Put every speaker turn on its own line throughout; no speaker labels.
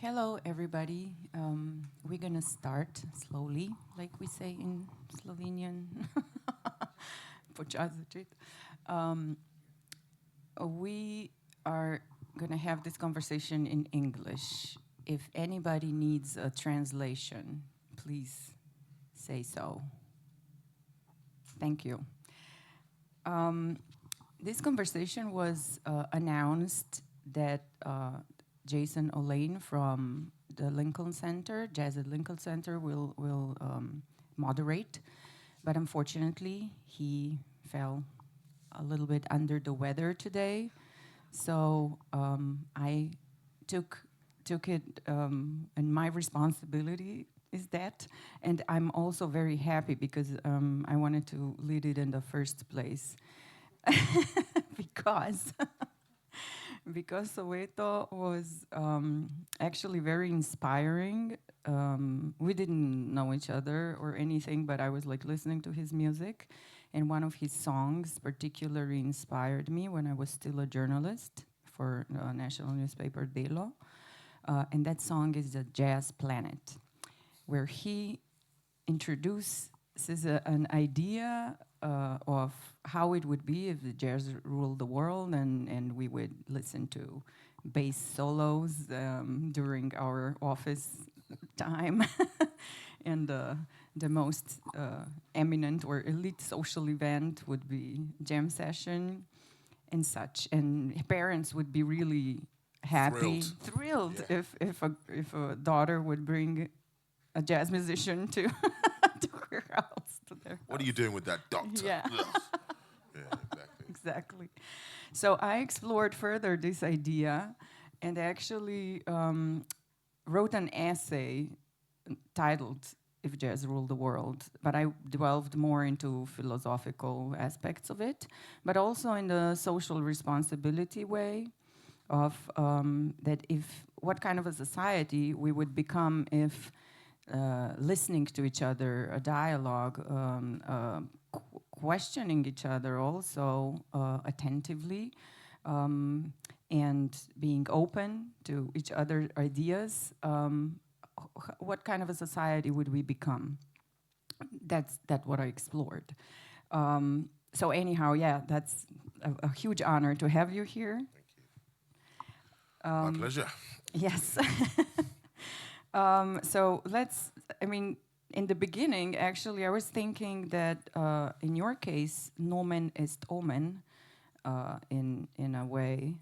Hello, everybody. We're gonna start slowly, like we say in Slovenian. Počasi začeti. We are gonna have this conversation in English. If anybody needs a translation, please say so. Thank you. This conversation was announced that Jason Olaine from the Lincoln Center, Jazz at Lincoln Center, will moderate. But unfortunately, he fell a little bit under the weather today. So I took it, and my responsibility is that. And I'm also very happy because I wanted to lead it in the first place. Because Soweto was actually very inspiring. We didn't know each other or anything, but I was like listening to his music, and one of his songs particularly inspired me when I was still a journalist for the national newspaper Delo, and that song is The Jazz Planet, where he introduces an idea of how it would be if the jazz ruled the world, and we would listen to bass solos during our office time. And the most eminent or elite social event would be jam session and such. And parents would be really happy, thrilled yeah. if a daughter would bring a jazz musician to her house, to their house.
What are you doing with that doctor?
Yeah.
Yeah, exactly.
Exactly. So I explored further this idea and actually wrote an essay titled If Jazz Ruled the World, but I delved more into philosophical aspects of it, but also in the social responsibility way of that what kind of a society we would become if listening to each other, a dialogue, questioning each other also attentively, and being open to each other's ideas. What kind of a society would we become? That's what I explored. So anyhow, yeah, that's a huge honor to have you here.
Thank you. My pleasure.
Yes. So in the beginning, actually, I was thinking that in your case, nomen est omen, in a way.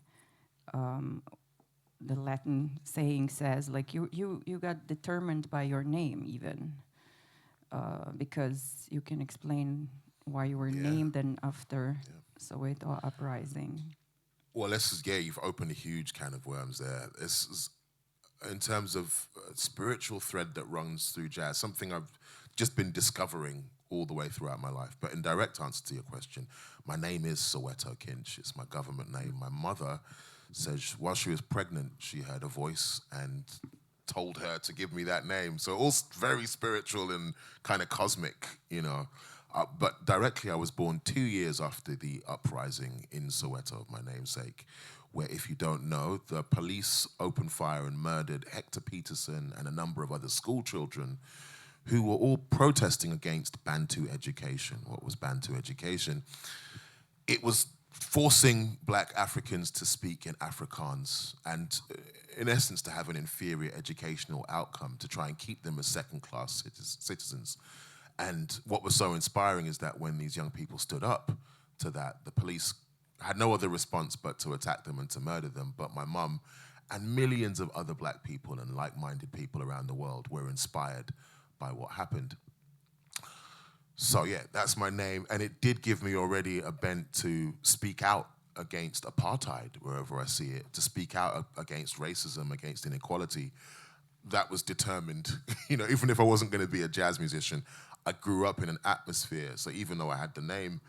The Latin saying says, like, you got determined by your name, even, because you can explain why you were named and after Soweto uprising.
Well, you've opened a huge can of worms there. This is, in terms of spiritual thread that runs through jazz, something I've just been discovering all the way throughout my life. But in direct answer to your question, my name is Soweto Kinch. It's my government name. My mother says while she was pregnant, she heard a voice and told her to give me that name. So all very spiritual and kind of cosmic, you know. But directly, I was born 2 years after the uprising in Soweto of my namesake, where, if you don't know, the police opened fire and murdered Hector Peterson and a number of other school children who were all protesting against Bantu education. What was Bantu education? It was forcing black Africans to speak in Afrikaans and, in essence, to have an inferior educational outcome to try and keep them as second-class citizens. And what was so inspiring is that when these young people stood up to that, the police had no other response but to attack them and to murder them. But my mum and millions of other black people and like-minded people around the world were inspired by what happened. So yeah, that's my name. And it did give me already a bent to speak out against apartheid wherever I see it, to speak out against racism, against inequality. That was determined. You know, even if I wasn't going to be a jazz musician, I grew up in an atmosphere. So even though I had the name,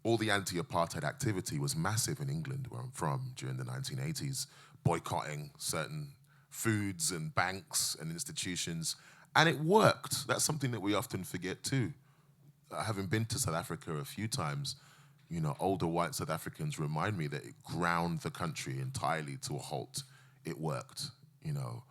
all the anti-apartheid activity was massive in England, where I'm from, during the 1980s, boycotting certain foods and banks and institutions. And it worked. That's something that we often forget too. Having been to South Africa a few times, you know, older white South Africans remind me that it ground the country entirely to a halt. It worked. you know.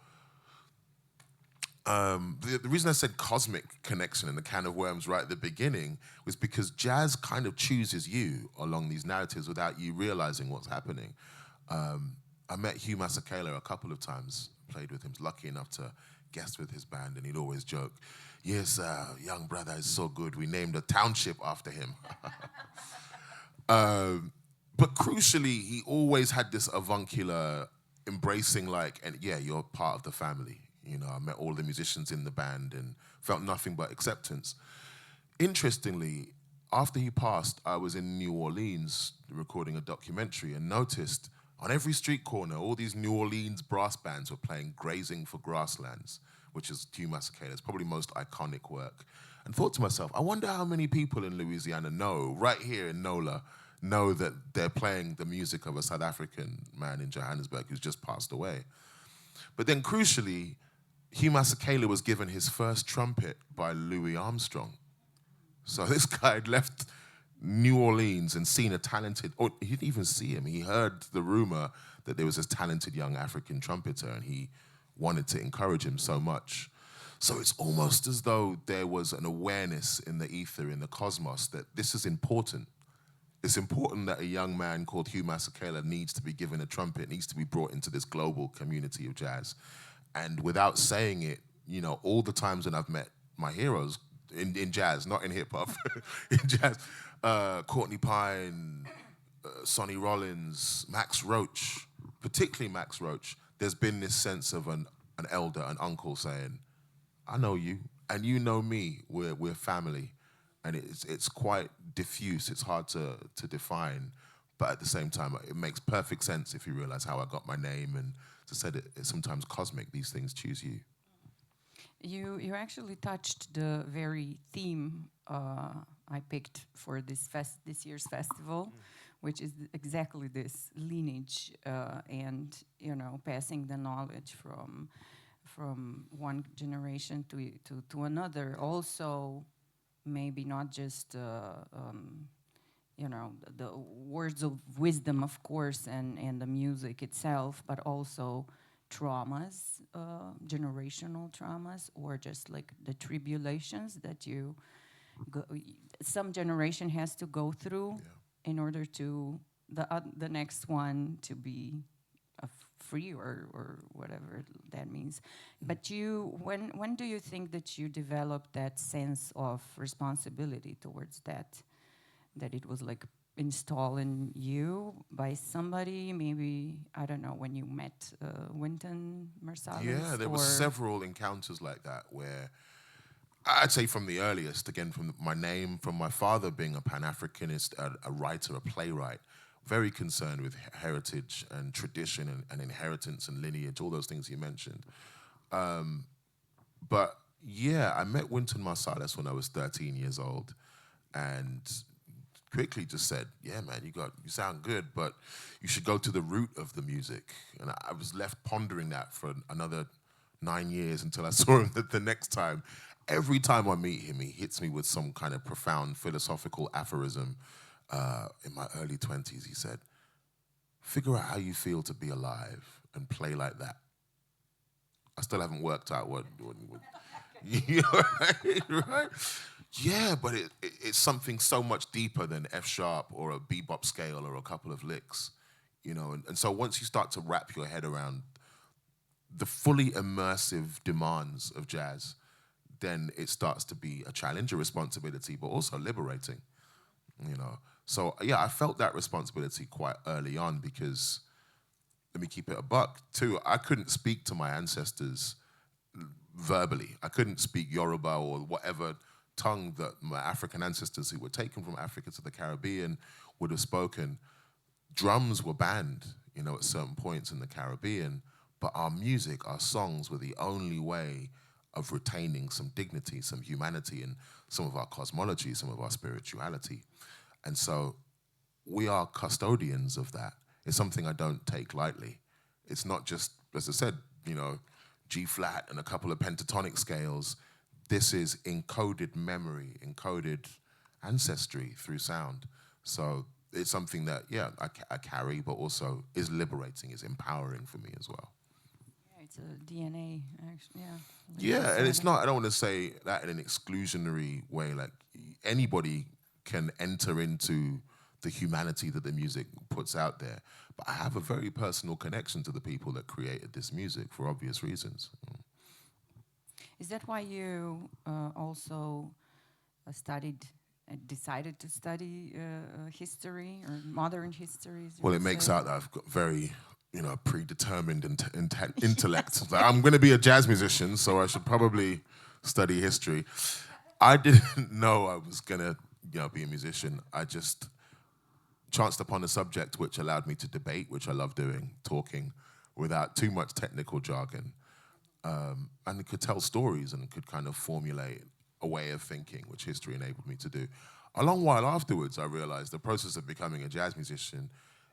The reason I said cosmic connection and the can of worms right at the beginning was because jazz kind of chooses you along these narratives without you realizing what's happening. I met Hugh Masekela a couple of times, played with him, lucky enough to guest with his band, and he'd always joke, yes, young brother is so good, we named a township after him. But crucially, he always had this avuncular embracing, like, and yeah, you're part of the family. You know, I met all the musicians in the band and felt nothing but acceptance. Interestingly, after he passed, I was in New Orleans recording a documentary and noticed on every street corner, all these New Orleans brass bands were playing Grazing for Grasslands, which is Hugh Masekela's probably most iconic work. And thought to myself, I wonder how many people in Louisiana know, right here in NOLA, know that they're playing the music of a South African man in Johannesburg who's just passed away. But then crucially, Hugh Masekela was given his first trumpet by Louis Armstrong. So this guy had left New Orleans and seen a talented, or he didn't even see him, he heard the rumor that there was this talented young African trumpeter and he wanted to encourage him so much. So it's almost as though there was an awareness in the ether, in the cosmos, that this is important. It's important that a young man called Hugh Masekela needs to be given a trumpet, needs to be brought into this global community of jazz. And without saying it, you know, all the times when I've met my heroes in jazz, not in hip hop, in jazz, Courtney Pine, Sonny Rollins, Max Roach, particularly Max Roach, there's been this sense of an elder, an uncle saying, I know you, and you know me, we're family. And it's quite diffuse, it's hard to define, but at the same time, it makes perfect sense if you realize how I got my name, and as I said, it's sometimes cosmic, these things choose you.
You actually touched the very theme I picked for this year's festival, which is exactly this lineage and, you know, passing the knowledge from one generation to another. Also, maybe not just you know, the words of wisdom, of course, and the music itself, but also traumas, generational traumas, or just like the tribulations that some generation has to go through in order to the next one to be free or whatever that means. But when do you think that you developed that sense of responsibility towards that it was like installed in you by somebody? Maybe, I don't know, when you met Wynton Marsalis?
Yeah, there were several encounters like that where I'd say from the earliest, again, from my name, from my father being a Pan-Africanist, a writer, a playwright, very concerned with heritage and tradition and inheritance and lineage, all those things you mentioned. But yeah, I met Wynton Marsalis when I was 13 years old, and quickly just said, yeah, man, you sound good, but you should go to the root of the music. And I was left pondering that for another 9 years until I saw him the next time. Every time I meet him, he hits me with some kind of profound philosophical aphorism. In my early 20s, he said, figure out how you feel to be alive and play like that. I still haven't worked out what you know, right? Yeah, but it's something so much deeper than F sharp or a bebop scale or a couple of licks, you know. And so once you start to wrap your head around the fully immersive demands of jazz, then it starts to be a challenge, a responsibility, but also liberating, you know. So yeah, I felt that responsibility quite early on because, let me keep it a buck, too, I couldn't speak to my ancestors verbally. I couldn't speak Yoruba or whatever tongue that my African ancestors who were taken from Africa to the Caribbean would have spoken. Drums were banned, you know, at certain points in the Caribbean, but our music, our songs were the only way of retaining some dignity, some humanity, and some of our cosmology, some of our spirituality. And so we are custodians of that. It's something I don't take lightly. It's not just, as I said, you know, G flat and a couple of pentatonic scales. This is encoded memory, encoded ancestry through sound. So it's something that, yeah, I carry, but also is liberating, is empowering for me as well.
Yeah, it's a DNA, actually. Yeah. Like
Yeah, and it's not, I don't want to say that in an exclusionary way. Like, anybody can enter into the humanity that the music puts out there. But I have a very personal connection to the people that created this music for obvious reasons.
Is that why you also decided to study history or modern history?
Well, it makes out that I've got very, predetermined intellect. Like, I'm going to be a jazz musician, so I should probably study history. I didn't know I was going to, be a musician. I just chanced upon a subject which allowed me to debate, which I love doing, talking, without too much technical jargon. And could tell stories and could kind of formulate a way of thinking, which history enabled me to do. A long while afterwards, I realized the process of becoming a jazz musician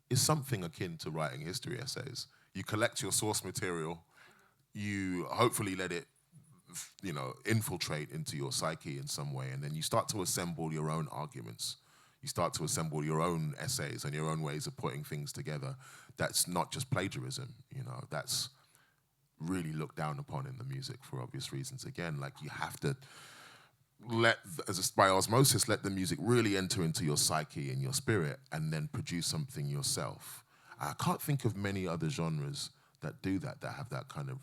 is something akin to writing history essays. You collect your source material, you hopefully let it, infiltrate into your psyche in some way, and then you start to assemble your own arguments. You start to assemble your own essays and your own ways of putting things together. That's not just plagiarism, that's really looked down upon in the music for obvious reasons. Again, like, you have to by osmosis, let the music really enter into your psyche and your spirit and then produce something yourself. I can't think of many other genres that do that have that kind of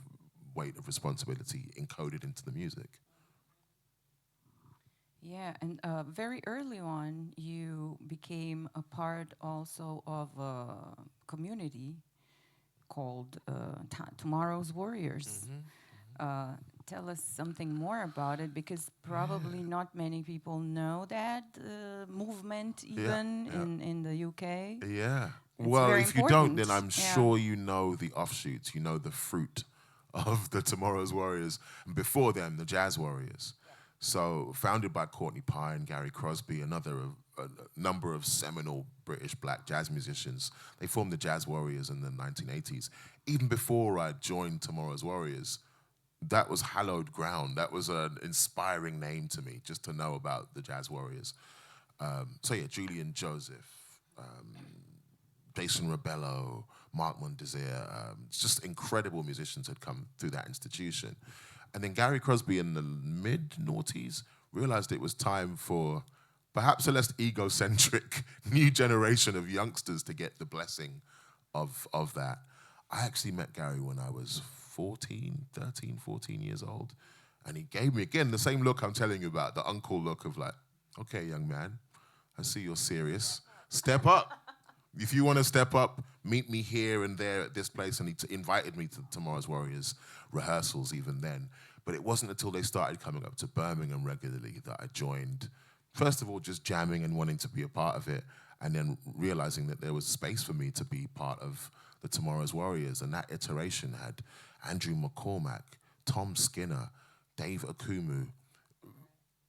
weight of responsibility encoded into the music.
Yeah, and very early on, you became a part also of a community called Tomorrow's Warriors. Tell us something more about it, because probably not many people know that movement, even in the UK.
Yeah.
It's
well,
very
if you don't, then
important.
I'm sure you know the offshoots, you know the fruit of the Tomorrow's Warriors, and before them, the Jazz Warriors. So, founded by Courtney Pine, Gary Crosby, a number of seminal British black jazz musicians. They formed the Jazz Warriors in the 1980s. Even before I joined Tomorrow's Warriors, that was hallowed ground. That was an inspiring name to me, just to know about the Jazz Warriors. Julian Joseph, Jason Rebello, Mark Mondesir, just incredible musicians had come through that institution. And then Gary Crosby in the mid-noughties realized it was time for perhaps a less egocentric new generation of youngsters to get the blessing of that. I actually met Gary when I was 14 years old. And he gave me, again, the same look I'm telling you about, the uncle look of like, okay, young man, I see you're serious. Step up. If you want to step up, meet me here and there at this place. And he invited me to Tomorrow's Warriors rehearsals even then. But it wasn't until they started coming up to Birmingham regularly that I joined. First of all, just jamming and wanting to be a part of it, and then realizing that there was space for me to be part of the Tomorrow's Warriors. And that iteration had Andrew McCormack, Tom Skinner, Dave Akumu,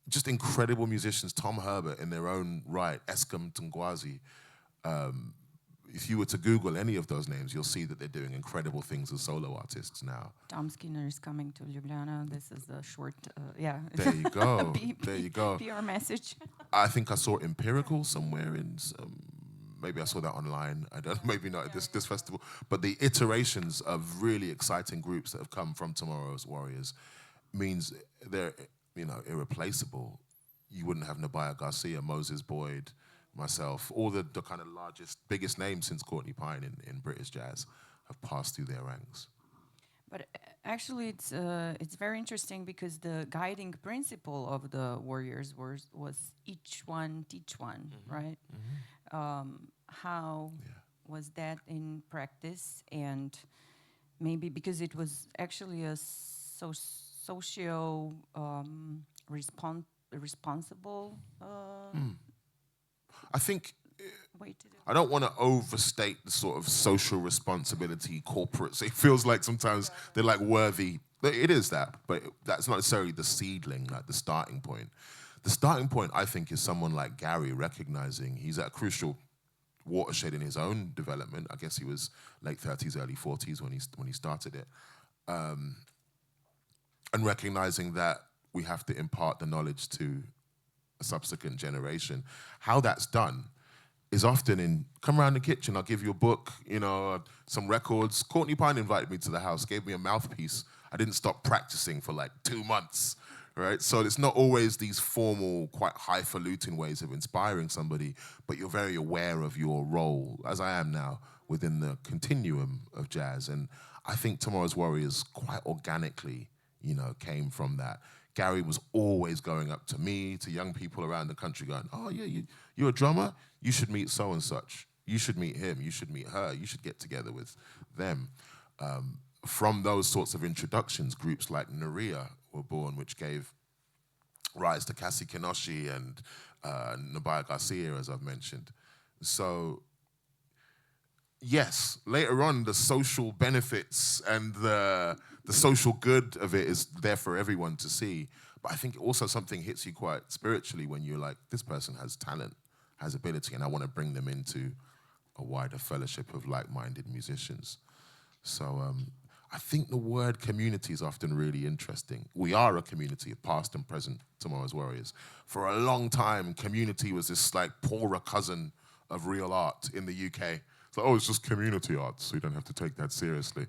just incredible musicians, Tom Herbert in their own right, Eskom Tungwazi. If you were to Google any of those names, you'll see that they're doing incredible things as solo artists now.
Tom Skinner is coming to Ljubljana. This is a short,
There you go. There you go.
PR message.
I think I saw Empirical somewhere in maybe I saw that online. I don't know, maybe not at this festival. But the iterations of really exciting groups that have come from Tomorrow's Warriors means they're, irreplaceable. You wouldn't have Nabaya Garcia, Moses Boyd, myself, all the kind of biggest names since Courtney Pine in British jazz have passed through their ranks.
But actually, it's very interesting, because the guiding principle of the Warriors was each one teach one, right? How was that in practice? And maybe because it was actually a socio responsible.
I think
way to do it.
I don't want to overstate the sort of social responsibility corporates. It feels like sometimes they're like worthy. It is that, but that's not necessarily the seedling, like the starting point. The starting point, I think, is someone like Gary recognizing he's at a crucial watershed in his own development. I guess he was late 30s, early 40s when he started it. And recognizing that we have to impart the knowledge to a subsequent generation. How that's done is often in, come around the kitchen, I'll give you a book, some records. Courtney Pine invited me to the house, gave me a mouthpiece. I didn't stop practicing for like 2 months, right? So it's not always these formal, quite highfalutin ways of inspiring somebody, but you're very aware of your role, as I am now, within the continuum of jazz. And I think Tomorrow's Warriors quite organically, came from that. Gary was always going up to me, to young people around the country going, oh yeah, you're a drummer? You should meet so and such. You should meet him. You should meet her. You should get together with them. From those sorts of introductions, groups like Naria were born, which gave rise to Cassie Kinoshi and Nabaya Garcia, as I've mentioned. So, yes, later on, the social benefits and the social good of it is there for everyone to see. But I think also something hits you quite spiritually when you're like, this person has talent, has ability, and I want to bring them into a wider fellowship of like-minded musicians. So I think the word community is often really interesting. We are a community of past and present Tomorrow's Warriors. For a long time, community was this like poorer cousin of real art in the UK. It's like, oh, it's just community art, so you don't have to take that seriously.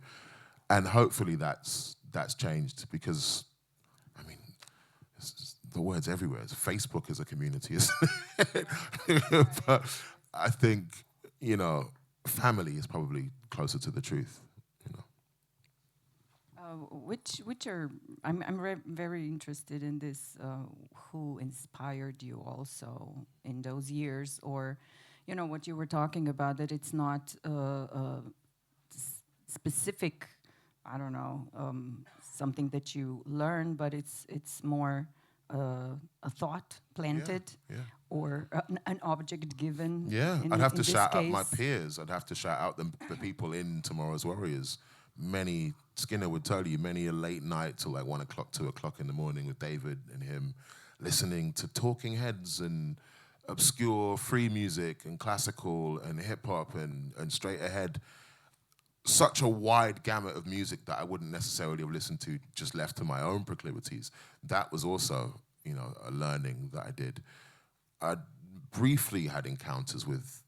And hopefully that's changed because, I mean, the word's everywhere. Facebook is a community, isn't it? But I think, family is probably closer to the truth.
Which are I'm very interested in this. Who inspired you also in those years, or what you were talking about, that it's not specific. I don't know, something that you learn, but it's more a thought planted, or an object given.
Yeah, I'd have to shout out my peers. I'd have to shout out the people in Tomorrow's Warriors. Many, Skinner would tell you, many a late night till like 1 o'clock, 2 o'clock in the morning with David and him, listening to Talking Heads and obscure free music and classical and hip hop and straight ahead. Such a wide gamut of music that I wouldn't necessarily have listened to just left to my own proclivities. That was also, a learning that I did. I briefly had encounters with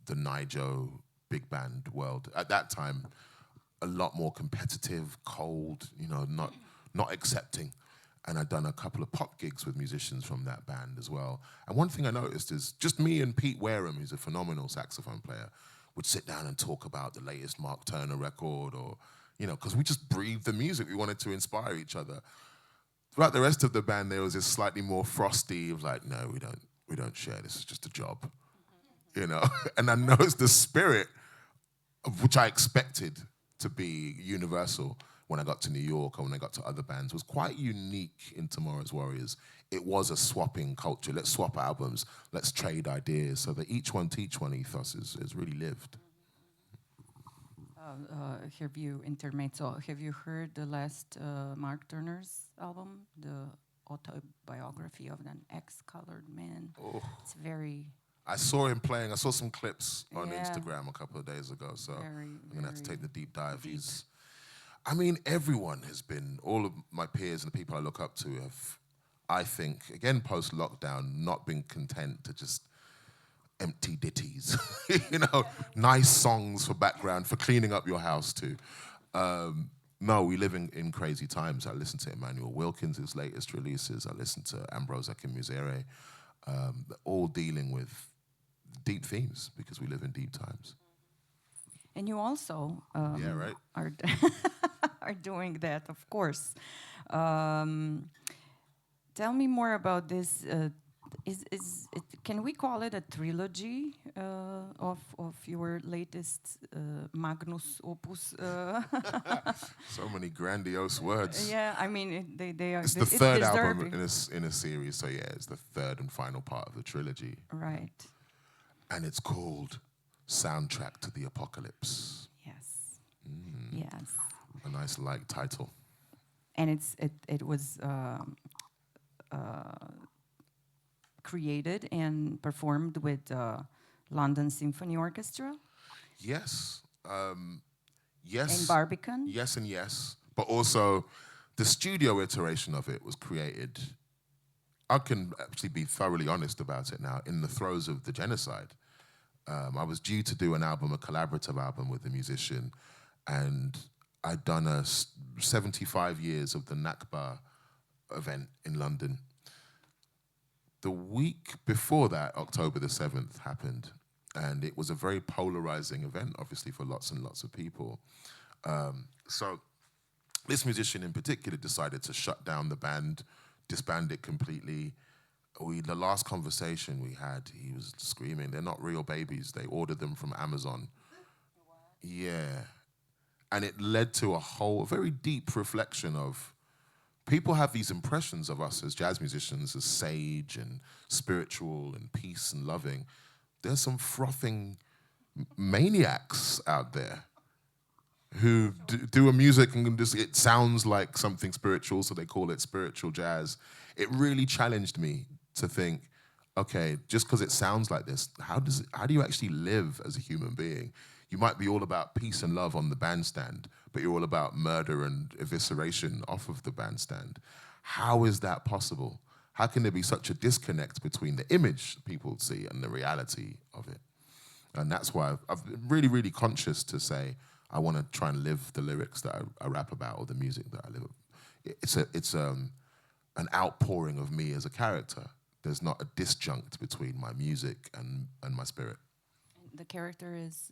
the Nigel big band world. At that time, a lot more competitive, cold, not accepting. And I'd done a couple of pop gigs with musicians from that band as well. And one thing I noticed is just me and Pete Wareham, who's a phenomenal saxophone player, would sit down and talk about the latest Mark Turner record, or, because we just breathed the music. We wanted to inspire each other. Throughout the rest of the band, there was this slightly more frosty, of like, no, we don't share. This is just a job, And I noticed the spirit, of which I expected to be universal when I got to New York or when I got to other bands, was quite unique in Tomorrow's Warriors. It was a swapping culture. Let's swap albums. Let's trade ideas, so that each one teach one ethos is really lived.
Have you intermezzo? Have you heard the last Mark Turner's album, the autobiography of an ex-colored man? Oh. It's very.
I saw him playing. I saw some clips on Instagram a couple of days ago, so I'm going to have to take the deep dive. Everyone has been, all of my peers and the people I look up to have, I think, again, post-lockdown, not been content to just empty ditties, nice songs for background, for cleaning up your house too. No, we live in crazy times. I listen to Emmanuel Wilkins' latest releases. I listen to Ambrose Ekimusere, all dealing with deep themes because we live in deep times.
And you also
right.
are doing that, of course. Tell me more about this. Can we call it a trilogy of your latest magnus opus?
So many grandiose words.
Yeah, they are.
It's the third album in a series, so yeah, it's the third and final part of the trilogy.
Right.
And it's called Soundtrack to the Apocalypse.
Yes. Yes.
A nice light title.
And it was created and performed with London Symphony Orchestra.
Yes. Yes.
And Barbican.
Yes and yes. But also the studio iteration of it was created, I can actually be thoroughly honest about it now, in the throes of the genocide. I was due to do an album, a collaborative album with a musician, and I'd done 75 years of the Nakba event in London. The week before that, October the 7th, happened, and it was a very polarizing event, obviously, for lots and lots of people. So this musician in particular decided to shut down the band, disband it completely. The last conversation we had, he was screaming, they're not real babies. They ordered them from Amazon. Yeah. And it led to a very deep reflection of, people have these impressions of us as jazz musicians as sage and spiritual and peace and loving. There's some frothing maniacs out there who do a music and it sounds like something spiritual, so they call it spiritual jazz. It really challenged me to think, okay, just because it sounds like this, how do you actually live as a human being? You might be all about peace and love on the bandstand, but you're all about murder and evisceration off of the bandstand. How is that possible? How can there be such a disconnect between the image people see and the reality of it? And that's why I've been really, really conscious to say, I want to try and live the lyrics that I rap about, or the music that I live. It's an outpouring of me as a character. There's not a disjunct between my music and my spirit.
The character is,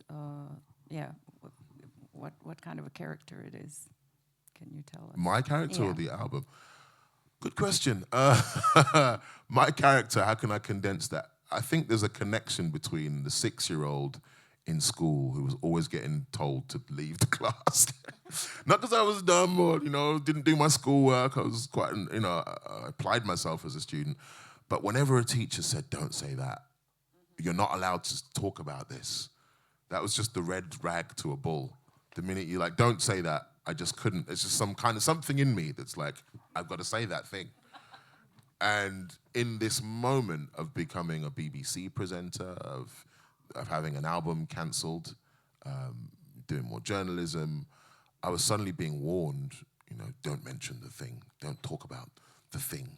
what kind of a character it is? Can you tell us?
My character or the album? Good question. My character, how can I condense that? I think there's a connection between the 6-year-old in school who was always getting told to leave the class. Not because I was dumb or, didn't do my schoolwork. I was quite, I applied myself as a student. But whenever a teacher said, don't say that, you're not allowed to talk about this. That was just the red rag to a bull. The minute you're like, don't say that, I just couldn't. It's just something in me that's like, I've got to say that thing. And in this moment of becoming a BBC presenter, of having an album cancelled, doing more journalism, I was suddenly being warned, don't mention the thing, don't talk about the thing.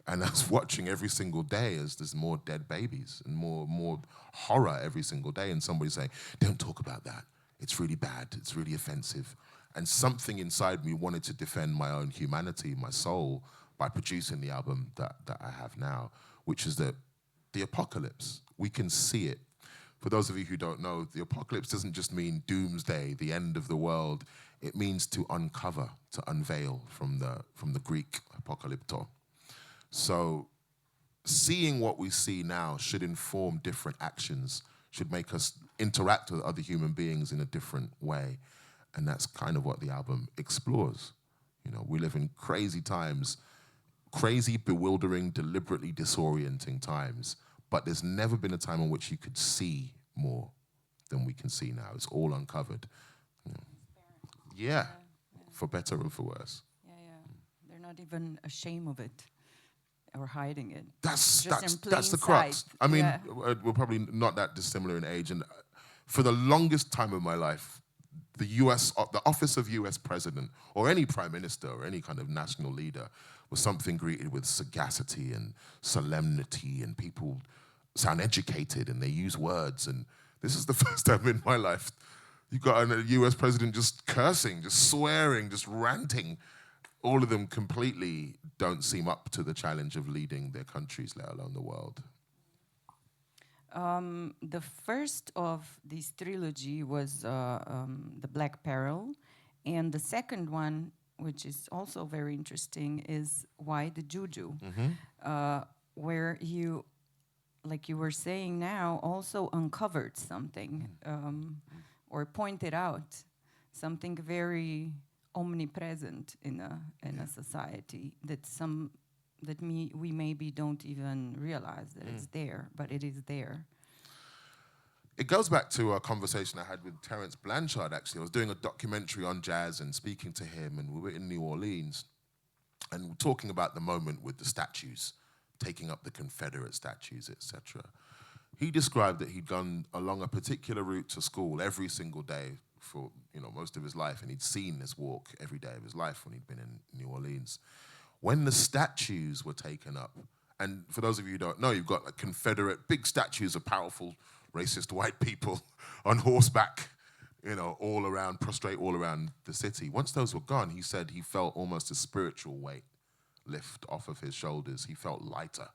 And I was watching every single day as there's more dead babies and more horror every single day, and somebody saying, don't talk about that, it's really bad, it's really offensive. And something inside me wanted to defend my own humanity, my soul, by producing the album that I have now, which is the apocalypse. We can see it. For those of you who don't know, the apocalypse doesn't just mean doomsday, the end of the world. It means to uncover, to unveil, from the Greek apokalypto. So seeing what we see now should inform different actions, should make us interact with other human beings in a different way. And that's kind of what the album explores. We live in crazy times, crazy, bewildering, deliberately disorienting times. But there's never been a time in which you could see more than we can see now. It's all uncovered. Yeah, for better or for worse.
Yeah. They're not even ashamed of it or hiding it.
That's the crux. I mean, we're probably not that dissimilar in age. And for the longest time of my life, the office of US president, or any prime minister, or any kind of national leader, was something greeted with sagacity and solemnity, and people sound educated and they use words. And this is the first time in my life you've got a US president just cursing, just swearing, just ranting. All of them completely don't seem up to the challenge of leading their countries, let alone the world.
The first of this trilogy was The Black Peril, and the second one, which is also very interesting, is Why the Juju, where you, like you were saying now, also uncovered something or pointed out something very omnipresent in a society that we maybe don't even realize that it's there, but it is there.
It goes back to a conversation I had with Terence Blanchard, actually. I was doing a documentary on jazz and speaking to him, and we were in New Orleans and talking about the moment with the statues, taking up the Confederate statues, etc. He described that he'd gone along a particular route to school every single day for most of his life, and he'd seen this walk every day of his life when he'd been in New Orleans. When the statues were taken up, and for those of you who don't know, you've got Confederate big statues of powerful racist white people on horseback, all around, prostrate all around the city. Once those were gone, he said he felt almost a spiritual weight lift off of his shoulders. He felt lighter.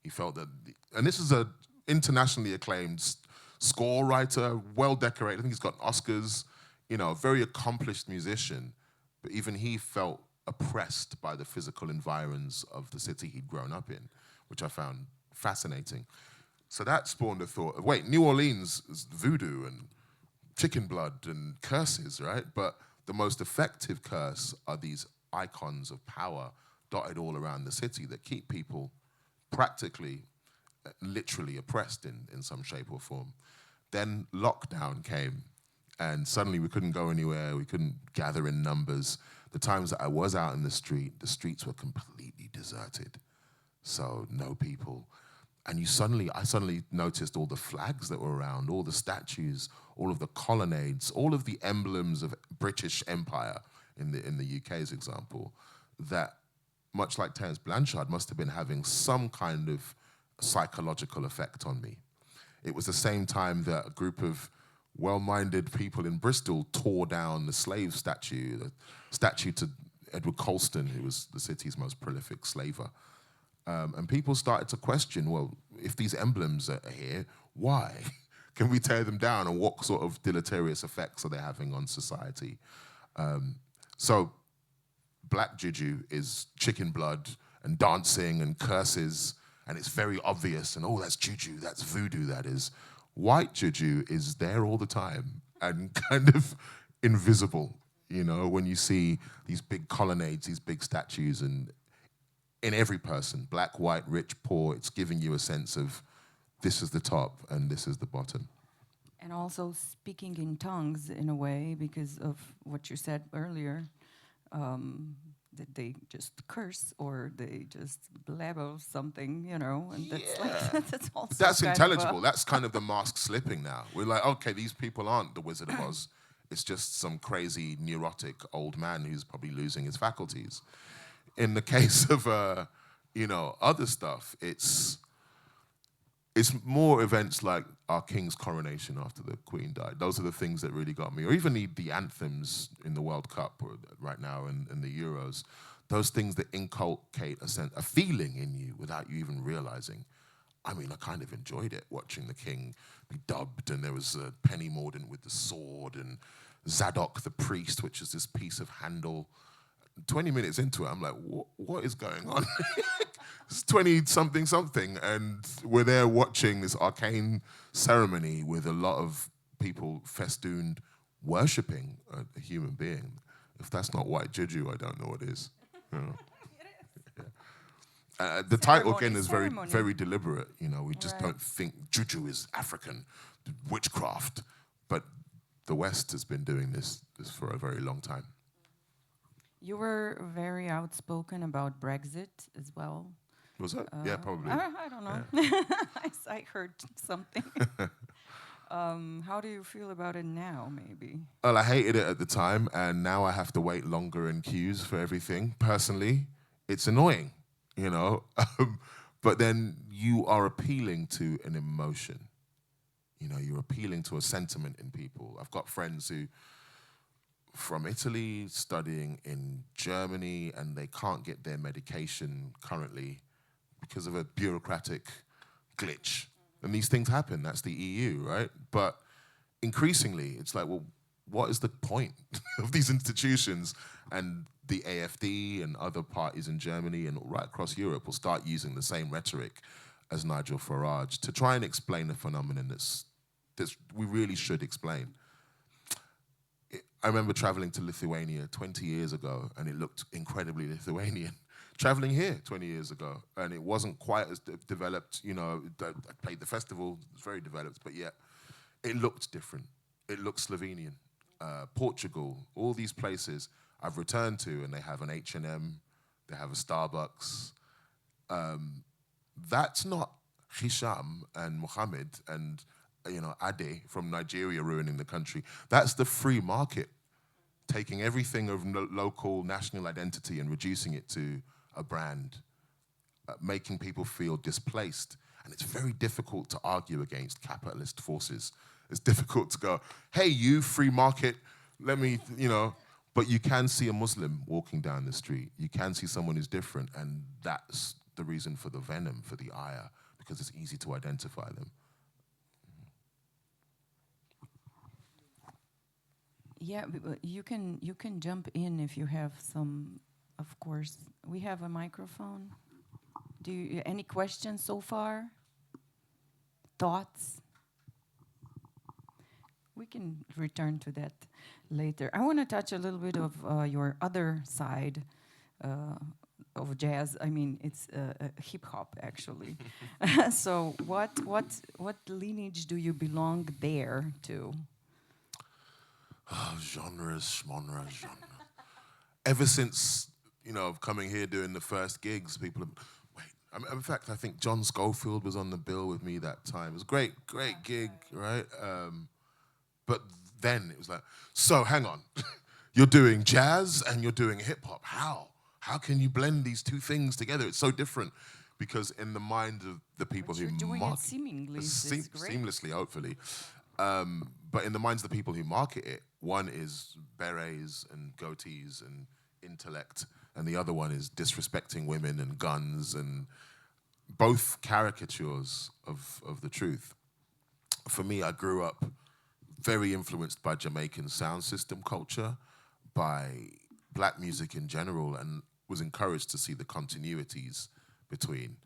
He felt that, and this is a internationally acclaimed score writer, well decorated. I think he's got Oscars, a very accomplished musician, but even he felt oppressed by the physical environs of the city he'd grown up in, which I found fascinating. So that spawned the thought of, wait, New Orleans is voodoo and chicken blood and curses, right? But the most effective curse are these icons of power dotted all around the city that keep people practically, literally oppressed in some shape or form. Then lockdown came, and suddenly we couldn't go anywhere, we couldn't gather in numbers. The times that I was out in the streets were completely deserted. So no people. And I suddenly noticed all the flags that were around, all the statues, all of the colonnades, all of the emblems of British Empire in the UK's example, that much like Terence Blanchard must have been having some kind of psychological effect on me. It was the same time that a group of well-minded people in Bristol tore down the slave statue, the statue to Edward Colston, who was the city's most prolific slaver. And people started to question, well, if these emblems are here, why? Can we tear them down? And what sort of deleterious effects are they having on society? So black juju is chicken blood and dancing and curses, and it's very obvious, and oh, that's juju, that's voodoo, that is. White juju is there all the time and kind of invisible, when you see these big colonnades, these big statues, and in every person, black, white, rich, poor, it's giving you a sense of this is the top and this is the bottom.
And also speaking in tongues in a way, because of what you said earlier, that they just curse or they just blabber something, and that's like, that's also
that's intelligible. That's kind of the mask slipping now. We're like, okay, these people aren't the Wizard of Oz. It's just some crazy, neurotic old man who's probably losing his faculties. In the case of, other stuff, it's more events like our king's coronation after the Queen died. Those are the things that really got me. Or even the anthems in the World Cup or right now in the Euros. Those things that inculcate a feeling in you without you even realizing. I mean, I kind of enjoyed it, watching the king be dubbed, and there was Penny Mordaunt with the sword, and Zadok the priest, which is this piece of Handel. 20 minutes into it, I'm like, what is going on? It's 20-something, and we're there watching this arcane ceremony with a lot of people festooned worshipping a human being. If that's not white juju, I don't know what is. The title again is very, very deliberate. We just don't think juju is African witchcraft, but the West has been doing this for a very long time.
You were very outspoken about Brexit as well.
Was it? Yeah, probably.
I don't know. Yeah. I heard something. How do you feel about it now, maybe?
Well, I hated it at the time, and now I have to wait longer in queues for everything. Personally, it's annoying, But then you are appealing to an emotion. You're appealing to a sentiment in people. I've got friends who from Italy, studying in Germany, and they can't get their medication currently because of a bureaucratic glitch. And these things happen, that's the EU, right? But increasingly, it's like, well, what is the point of these institutions? And the AfD and other parties in Germany and right across Europe will start using the same rhetoric as Nigel Farage to try and explain a phenomenon that's we really should explain. I remember traveling to Lithuania 20 years ago, and it looked incredibly Lithuanian. Traveling here 20 years ago, and it wasn't quite as developed. I played the festival, it was very developed, but yet it looked different. It looked Slovenian. Portugal, all these places I've returned to, and they have an H&M, they have a Starbucks. That's not Hisham and Mohammed and Ade from Nigeria ruining the country. That's the free market, taking everything of local national identity and reducing it to a brand, making people feel displaced. And it's very difficult to argue against capitalist forces. It's difficult to go, hey, you, free market, let me, but you can see a Muslim walking down the street. You can see someone who's different, and that's the reason for the venom, for the ire, because it's easy to identify them.
Yeah, you can jump in if you have some. Of course, we have a microphone. Any questions so far? Thoughts? We can return to that later. I want to touch a little bit of your other side of jazz. I mean, it's hip hop actually. So, what lineage do you belong there to?
Oh, genres. Ever since, coming here doing the first gigs, people have, in fact, I think John Schofield was on the bill with me that time. It was a great gig, right? But then it was like, so hang on, you're doing jazz and you're doing hip hop. How? How can you blend these two things together? It's so different, because in the mind of the people
But you're
who
doing it seemingly, it's great.
seamlessly, hopefully. But in the minds of the people who market it, one is berets and goatees and intellect, and the other one is disrespecting women and guns, and both caricatures of the truth. For me, I grew up very influenced by Jamaican sound system culture, by black music in general, and was encouraged to see the continuities between.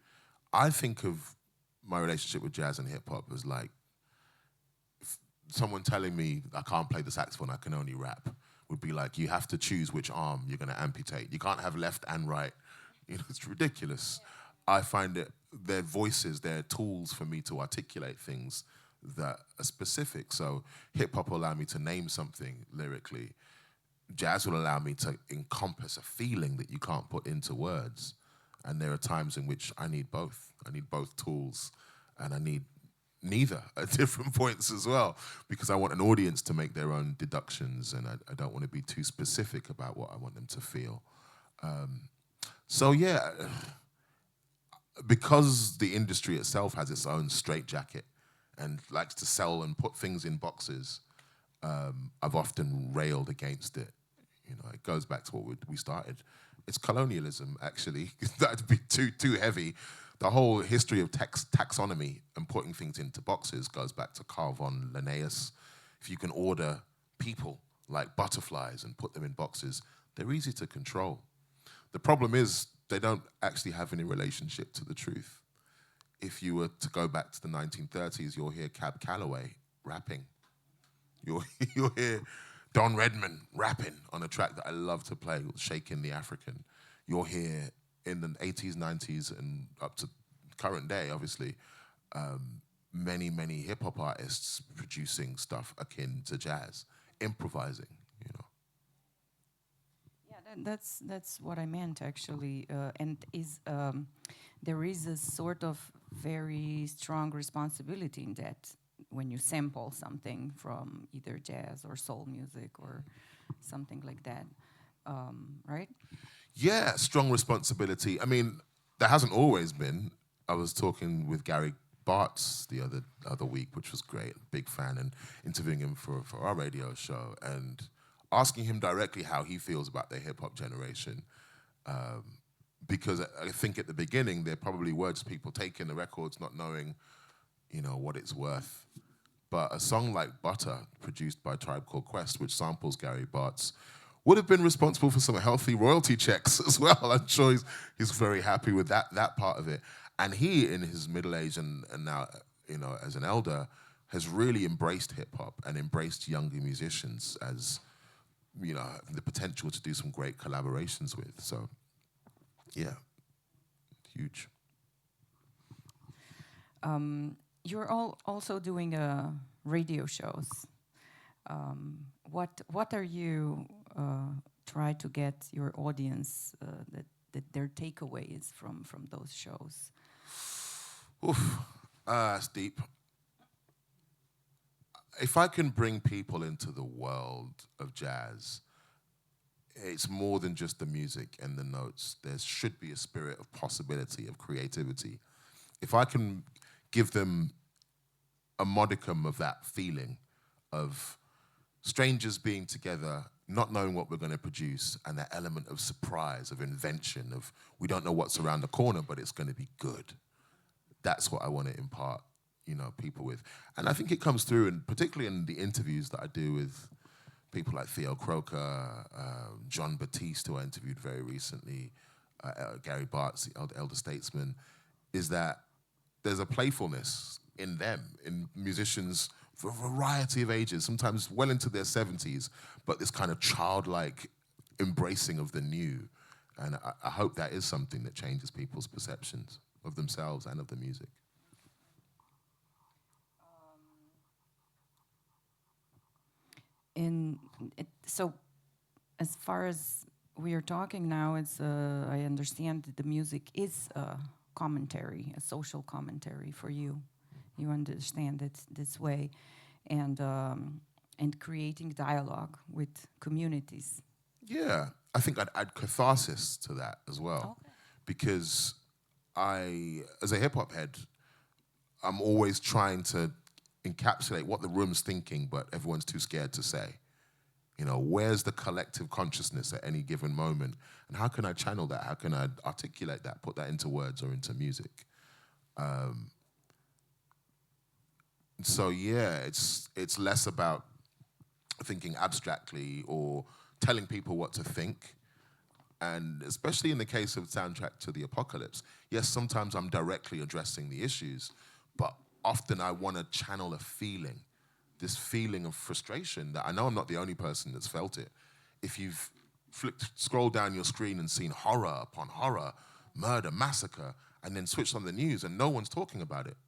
I think of my relationship with jazz and hip hop as like someone telling me I can't play the saxophone, I can only rap, would be like, you have to choose which arm you're going to amputate. You can't have left and right. It's ridiculous. I find it, their voices, they're tools for me to articulate things that are specific. So hip hop will allow me to name something lyrically. Jazz will allow me to encompass a feeling that you can't put into words. And there are times in which I need both. I need both tools, and I need neither at different points as well, because I want an audience to make their own deductions, and I don't want to be too specific about what I want them to feel. So yeah, because the industry itself has its own straitjacket and likes to sell and put things in boxes, I've often railed against it. It goes back to what we started. It's colonialism, actually. That'd be too heavy. The whole history of taxonomy and putting things into boxes goes back to Carl von Linnaeus. If you can order people like butterflies and put them in boxes, they're easy to control. The problem is they don't actually have any relationship to the truth. If you were to go back to the 1930s, you'll hear Cab Calloway rapping. You'll hear Don Redman rapping on a track that I love to play, Shaking the African. You'll hear in the 80s, 90s, and up to current day, obviously, many hip-hop artists producing stuff akin to jazz, improvising,
Yeah, that's what I meant, actually. And there is a sort of very strong responsibility in that when you sample something from either jazz or soul music or something like that, right?
Yeah, strong responsibility. I mean, there hasn't always been. I was talking with Gary Bartz the other week, which was great, big fan, and interviewing him for our radio show and asking him directly how he feels about the hip-hop generation. Because I think at the beginning, there probably were just people taking the records, not knowing, what it's worth. But a song like Butter, produced by Tribe Called Quest, which samples Gary Bartz, would have been responsible for some healthy royalty checks as well. I'm sure he's very happy with that part of it. And he, in his middle age and now, as an elder, has really embraced hip-hop and embraced younger musicians as, the potential to do some great collaborations with. So, yeah, huge.
You're also doing radio shows. What are you try to get your audience that their takeaways from those shows?
Oof, that's deep. If I can bring people into the world of jazz, it's more than just the music and the notes. There should be a spirit of possibility, of creativity. If I can give them a modicum of that feeling of strangers being together, not knowing what we're going to produce, and that element of surprise, of invention, of we don't know what's around the corner, but it's going to be good. That's what I want to impart, people with. And I think it comes through, and particularly in the interviews that I do with people like Theo Croker, John Batiste, who I interviewed very recently, Gary Bartz, the elder statesman, is that there's a playfulness in them, in musicians for a variety of ages, sometimes well into their 70s, but this kind of childlike embracing of the new. And I hope that is something that changes people's perceptions of themselves and of the music.
So as far as we are talking now, I understand that the music is a commentary, a social commentary for you. You understand it this way, and creating dialogue with communities.
Yeah, I think I'd add catharsis to that as well, because as a hip hop head, I'm always trying to encapsulate what the room's thinking, but everyone's too scared to say. Where's the collective consciousness at any given moment? And how can I channel that? How can I articulate that, put that into words or into music? So yeah, it's less about thinking abstractly or telling people what to think. And especially in the case of Soundtrack to the Apocalypse, yes, sometimes I'm directly addressing the issues, but often I want to channel a feeling, this feeling of frustration that I know I'm not the only person that's felt it. If you've scrolled down your screen and seen horror upon horror, murder, massacre, and then switched on the news and no one's talking about it,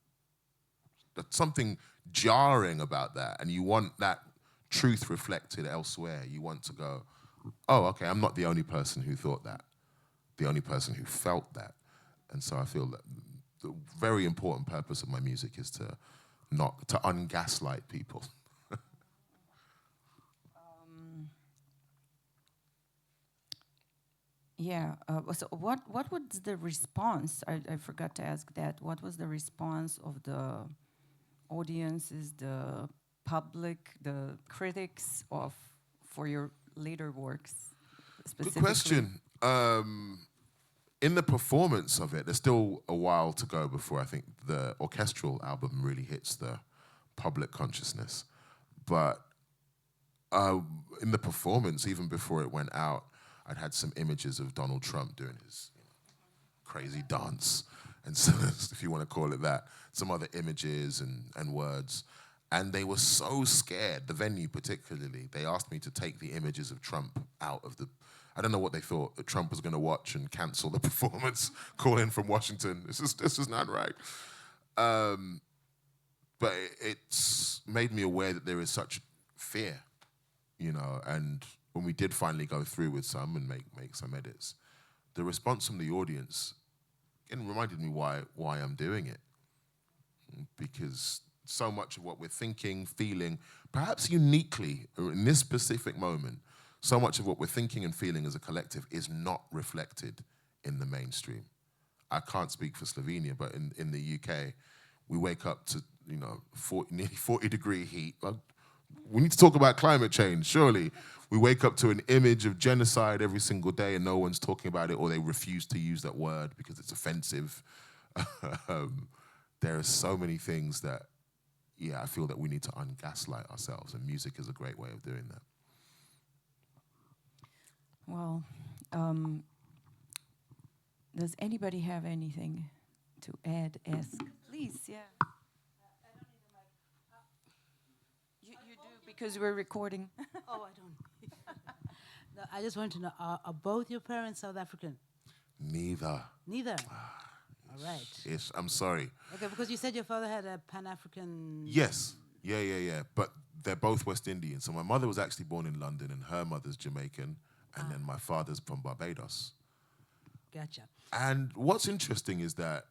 there's something jarring about that, and you want that truth reflected elsewhere. You want to go, oh, okay, I'm not the only person who thought that, the only person who felt that. And so I feel that the very important purpose of my music is to ungaslight people.
So what was the response? I forgot to ask that. What was the response of the audiences, the public, the critics for your later works specifically?
Good question. In the performance of it, there's still a while to go before I think the orchestral album really hits the public consciousness. But in the performance, even before it went out, I'd had some images of Donald Trump doing his crazy dance, and so, if you want to call it that, some other images and words. And they were so scared, the venue particularly. They asked me to take the images of Trump out of the... I don't know what they thought, that Trump was going to watch and cancel the performance, call in from Washington. This is not right. But it's made me aware that there is such fear, and when we did finally go through with some and make some edits, the response from the audience again reminded me why I'm doing it. Because so much of what we're thinking, feeling, perhaps uniquely in this specific moment, so much of what we're thinking and feeling as a collective is not reflected in the mainstream. I can't speak for Slovenia, but in the UK, we wake up to nearly 40-degree heat. We need to talk about climate change, surely. We wake up to an image of genocide every single day and no one's talking about it, or they refuse to use that word because it's offensive. There are so many things that, I feel that we need to ungaslight ourselves, and music is a great way of doing that.
Well, does anybody have anything to add, ask? Please, yeah. I don't need the mic. You do, because we're recording.
Oh, I don't. No, I just want to know, are both your parents South African?
Neither.
Neither? All right.
Yes, I'm sorry.
Okay, because you said your father had a Pan-African...
Yes. Yeah. But they're both West Indian. So my mother was actually born in London and her mother's Jamaican, and then my father's from Barbados.
Gotcha.
And what's interesting is that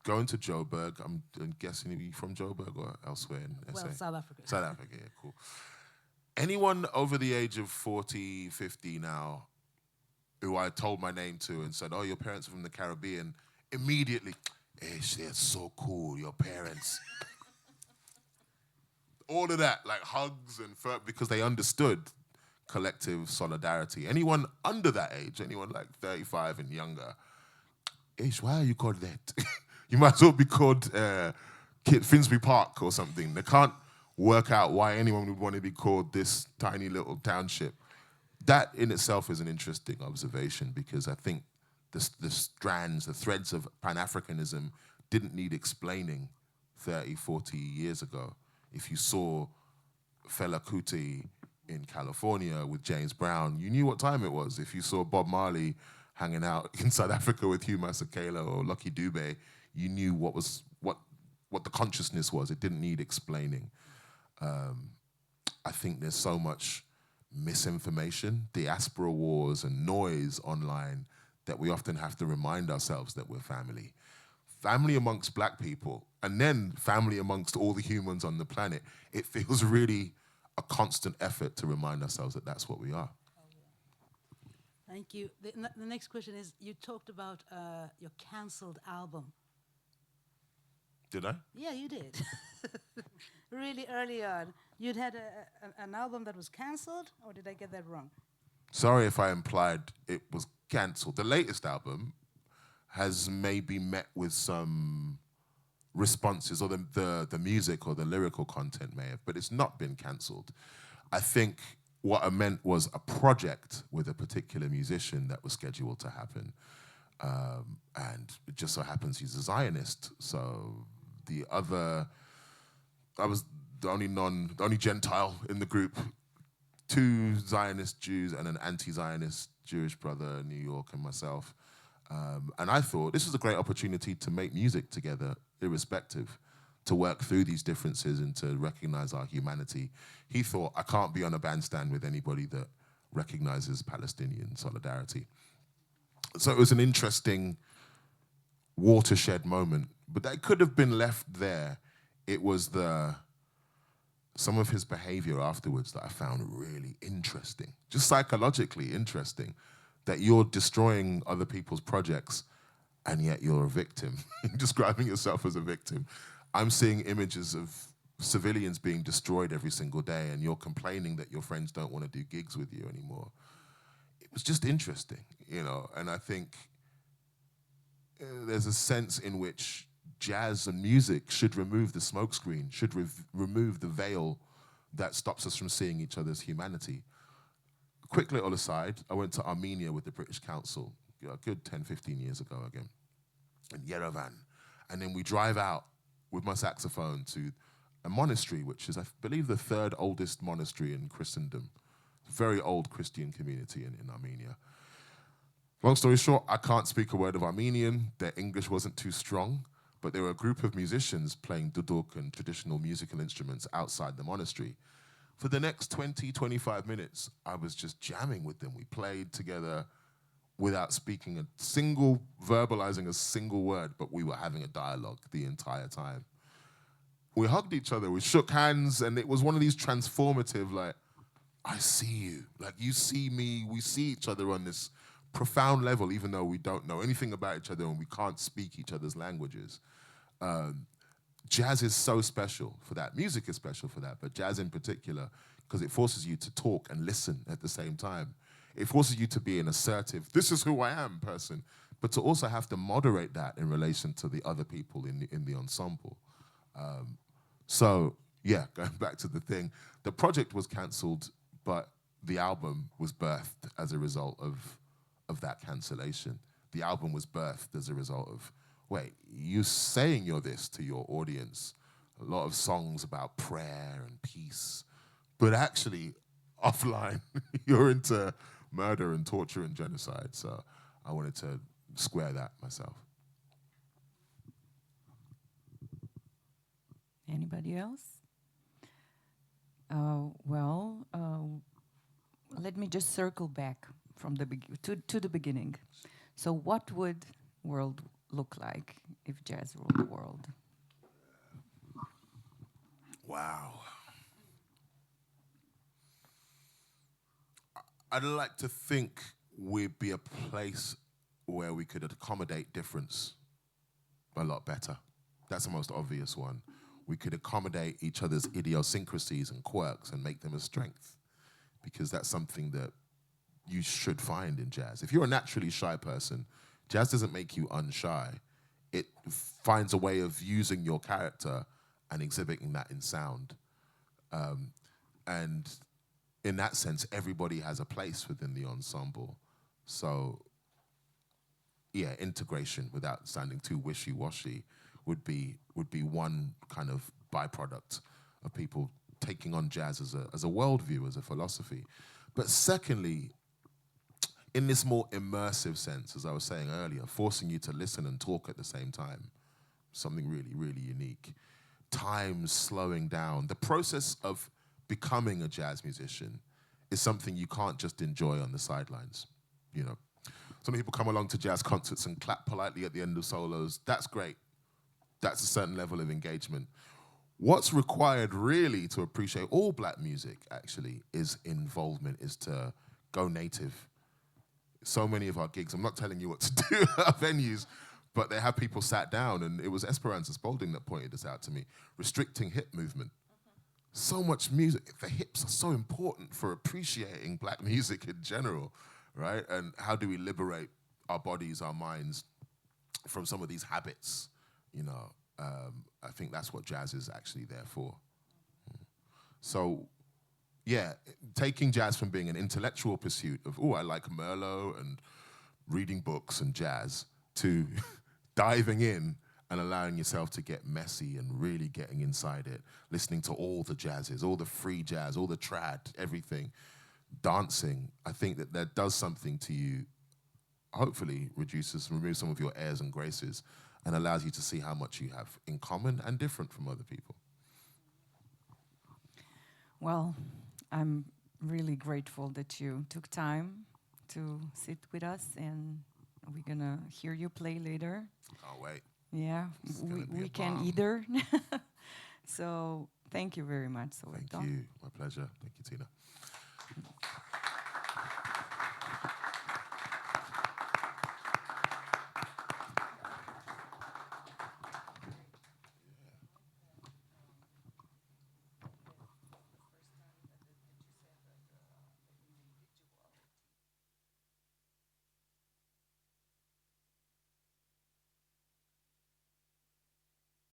going to Joburg, I'm guessing you're from Joburg or elsewhere in SA?
Well, South Africa.
South Africa, yeah, cool. Anyone over the age of 40, 50 now, who I told my name to and said, oh, your parents are from the Caribbean, immediately, they're so cool, your parents. All of that, like hugs and because they understood collective solidarity. Anyone under that age, anyone like 35 and younger, why are you called that? You might as well be called Finsbury Park or something. They can't work out why anyone would want to be called this tiny little township. That in itself is an interesting observation, because I think the strands, the threads of Pan-Africanism didn't need explaining 30, 40 years ago. If you saw Fela Kuti in California with James Brown, you knew what time it was. If you saw Bob Marley hanging out in South Africa with Hugh Masekela or Lucky Dube, you knew what the consciousness was. It didn't need explaining. I think there's so much misinformation, diaspora wars and noise online that we often have to remind ourselves that we're family. Family amongst black people, and then family amongst all the humans on the planet. It feels really a constant effort to remind ourselves that that's what we are.
Thank you. The next question is, you talked about your cancelled album.
Did I?
Yeah, you did. Really early on. You'd had an album that was cancelled, or did I get that wrong?
Sorry if I implied it was cancelled. The latest album has maybe met with some responses, or the music or the lyrical content may have, but it's not been cancelled. I think what I meant was a project with a particular musician that was scheduled to happen. And it just so happens he's a Zionist. So I was the only Gentile in the group, 2 Zionist Jews and an anti-Zionist Jewish brother in New York and myself. And I thought this was a great opportunity to make music together, irrespective, to work through these differences and to recognize our humanity. He thought, I can't be on a bandstand with anybody that recognizes Palestinian solidarity. So it was an interesting watershed moment, but that could have been left there. It was some of his behavior afterwards that I found really interesting, just psychologically interesting, that you're destroying other people's projects and yet you're a victim, describing yourself as a victim. I'm seeing images of civilians being destroyed every single day and you're complaining that your friends don't want to do gigs with you anymore. It was just interesting, and I think there's a sense in which jazz and music should remove the smokescreen, should remove the veil that stops us from seeing each other's humanity. Quick little aside, I went to Armenia with the British Council a good 10, 15 years ago again, in Yerevan. And then we drive out with my saxophone to a monastery, which is, I believe, the 3rd oldest monastery in Christendom. Very old Christian community in Armenia. Long story short, I can't speak a word of Armenian. Their English wasn't too strong, but there were a group of musicians playing duduk and traditional musical instruments outside the monastery. For the next 20, 25 minutes, I was just jamming with them. We played together without verbalizing a single word, but we were having a dialogue the entire time. We hugged each other, we shook hands, and it was one of these transformative, like, I see you. Like, you see me, we see each other on this profound level, even though we don't know anything about each other and we can't speak each other's languages. Jazz is so special for that. Music is special for that, but jazz in particular, because it forces you to talk and listen at the same time. It forces you to be an assertive, this is who I am person, but to also have to moderate that in relation to the other people in the ensemble. So, yeah, going back to the thing, the project was cancelled, but the album was birthed as a result of that cancellation. The album was birthed as a result of, wait, you're saying you're this to your audience, a lot of songs about prayer and peace, but actually, offline, you're into murder and torture and genocide. So I wanted to square that myself.
Anybody else? Let me just circle back from to the beginning. So what would world look like if jazz ruled the world?
Wow. I'd like to think we'd be a place where we could accommodate difference, a lot better. That's the most obvious one. We could accommodate each other's idiosyncrasies and quirks and make them a strength, because that's something that you should find in jazz. If you're a naturally shy person, jazz doesn't make you unshy. It finds a way of using your character and exhibiting that in sound. And in that sense, everybody has a place within the ensemble. So, yeah, integration without sounding too wishy-washy would be one kind of byproduct of people taking on jazz as a worldview, as a philosophy. But secondly, in this more immersive sense, as I was saying earlier, forcing you to listen and talk at the same time, something really, really unique. Time slowing down. The process of becoming a jazz musician is something you can't just enjoy on the sidelines. You know, some people come along to jazz concerts and clap politely at the end of solos. That's great. That's a certain level of engagement. What's required really to appreciate all black music, actually, is involvement, is to go native. So many of our gigs, I'm not telling you what to do at venues, but they have people sat down, and it was Esperanza Spalding that pointed this out to me, restricting hip movement. So much music, the hips are so important for appreciating black music in general, right? And how do we liberate our bodies, our minds from some of these habits, you know? I think that's what jazz is actually there for. So, yeah, taking jazz from being an intellectual pursuit of, oh, I like Merlot and reading books and jazz, to diving in and allowing yourself to get messy and really getting inside it, listening to all the jazzes, all the free jazz, all the trad, everything, dancing. I think that does something to you, hopefully removes some of your airs and graces, and allows you to see how much you have in common and different from other people.
Well, I'm really grateful that you took time to sit with us, and we're gonna hear you play later.
Can't wait.
Yeah, we can either. So thank you very much, Soweto.
Thank you. My pleasure. Thank you, Tina.